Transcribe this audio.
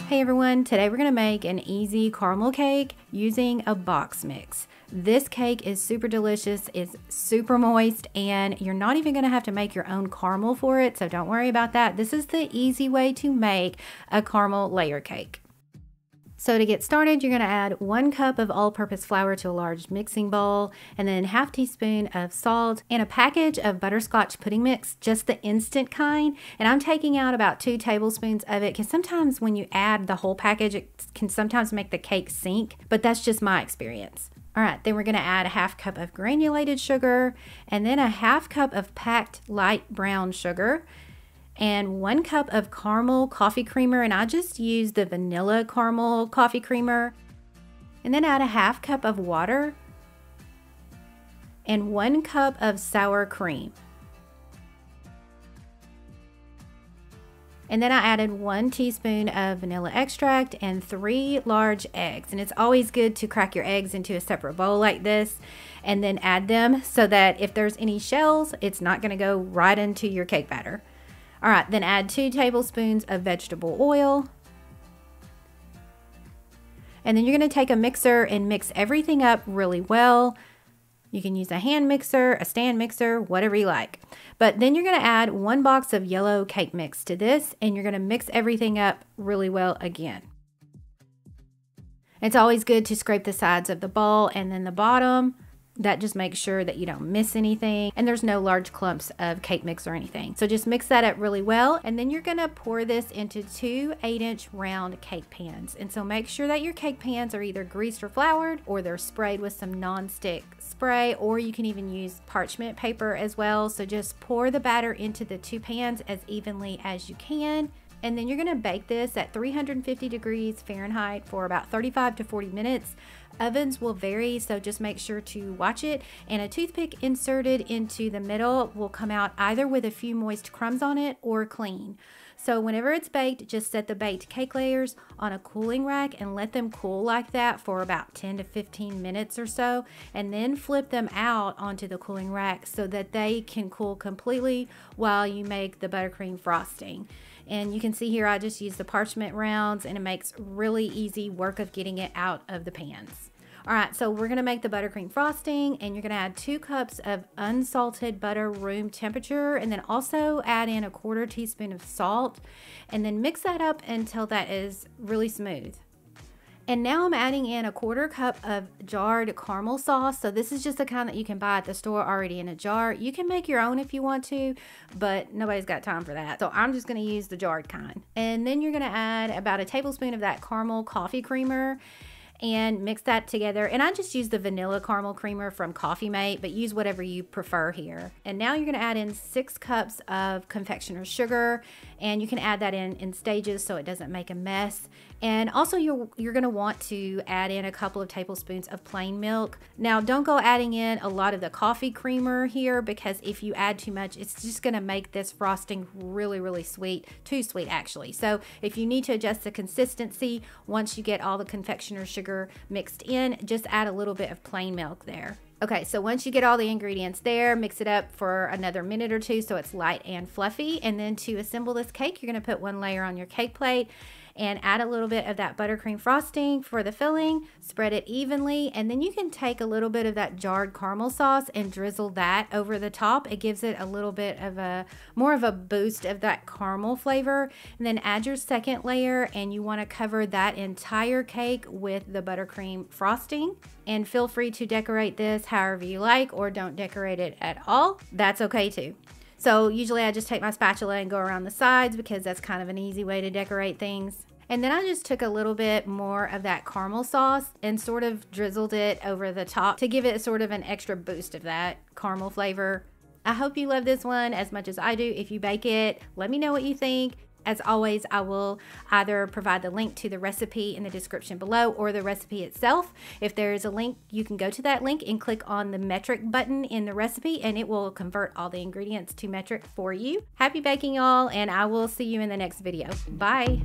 Hey everyone, today we're going to make an easy caramel cake using a box mix. This cake is super delicious, it's super moist, and you're not even going to have to make your own caramel for it, so don't worry about that. This is the easy way to make a caramel layer cake. So to get started, you're going to add 1 cup of all-purpose flour to a large mixing bowl, and then ½ teaspoon of salt and a package of butterscotch pudding mix, just the instant kind. And I'm taking out about 2 tablespoons of it because sometimes when you add the whole package, it can sometimes make the cake sink, but that's just my experience. All right, then we're going to add a ½ cup of granulated sugar, and then a ½ cup of packed light brown sugar, and 1 cup of caramel coffee creamer, and I just use the vanilla caramel coffee creamer. And then add a ½ cup of water and 1 cup of sour cream. And then I added 1 teaspoon of vanilla extract and 3 large eggs. And it's always good to crack your eggs into a separate bowl like this and then add them so that if there's any shells, it's not going to go right into your cake batter. All right, then add 2 tablespoons of vegetable oil. And then you're going to take a mixer and mix everything up really well. You can use a hand mixer, a stand mixer, whatever you like. But then you're going to add 1 box of yellow cake mix to this, and you're going to mix everything up really well again. It's always good to scrape the sides of the bowl and then the bottom. That just makes sure that you don't miss anything and there's no large clumps of cake mix or anything. So just mix that up really well, and then you're gonna pour this into 2 8-inch round cake pans. And so make sure that your cake pans are either greased or floured, or they're sprayed with some non-stick spray, or you can even use parchment paper as well. So just pour the batter into the 2 pans as evenly as you can. And then you're going to bake this at 350 degrees Fahrenheit for about 35 to 40 minutes. Ovens will vary, so just make sure to watch it. And a toothpick inserted into the middle will come out either with a few moist crumbs on it or clean. So whenever it's baked, just set the baked cake layers on a cooling rack and let them cool like that for about 10 to 15 minutes or so, and then flip them out onto the cooling rack so that they can cool completely while you make the buttercream frosting. And you can see here I just use the parchment rounds, and it makes really easy work of getting it out of the pans. All right, so we're gonna make the buttercream frosting, and you're gonna add 2 cups of unsalted butter room temperature, and then also add in a ¼ teaspoon of salt, and then mix that up until that is really smooth. And now I'm adding in a ¼ cup of jarred caramel sauce. So this is just the kind that you can buy at the store already in a jar. You can make your own if you want to, but nobody's got time for that. So I'm just gonna use the jarred kind. And then you're gonna add about a tablespoon of that caramel coffee creamer and mix that together. And I just use the vanilla caramel creamer from Coffee Mate, but use whatever you prefer here. And now you're gonna add in 6 cups of confectioner's sugar, and you can add that in stages so it doesn't make a mess. And also you're gonna want to add in a couple of tablespoons of plain milk. Now don't go adding in a lot of the coffee creamer here, because if you add too much, it's just gonna make this frosting really, really sweet, too sweet actually. So if you need to adjust the consistency, once you get all the confectioner's sugar mixed in, just add a little bit of plain milk there. Okay, so once you get all the ingredients there, mix it up for another minute or 2 so it's light and fluffy. And then to assemble this cake, you're gonna put 1 layer on your cake plate and add a little bit of that buttercream frosting for the filling, spread it evenly, and then you can take a little bit of that jarred caramel sauce and drizzle that over the top. It gives it a little bit of more of a boost of that caramel flavor. And then add your second layer, and you want to cover that entire cake with the buttercream frosting. And feel free to decorate this however you like, or don't decorate it at all. That's okay too. So usually I just take my spatula and go around the sides because that's kind of an easy way to decorate things. And then I just took a little bit more of that caramel sauce and sort of drizzled it over the top to give it sort of an extra boost of that caramel flavor. I hope you love this one as much as I do. If you bake it, let me know what you think. As always, I will either provide the link to the recipe in the description below or the recipe itself. If there is a link, you can go to that link and click on the metric button in the recipe, and it will convert all the ingredients to metric for you. Happy baking, y'all, and I will see you in the next video. Bye.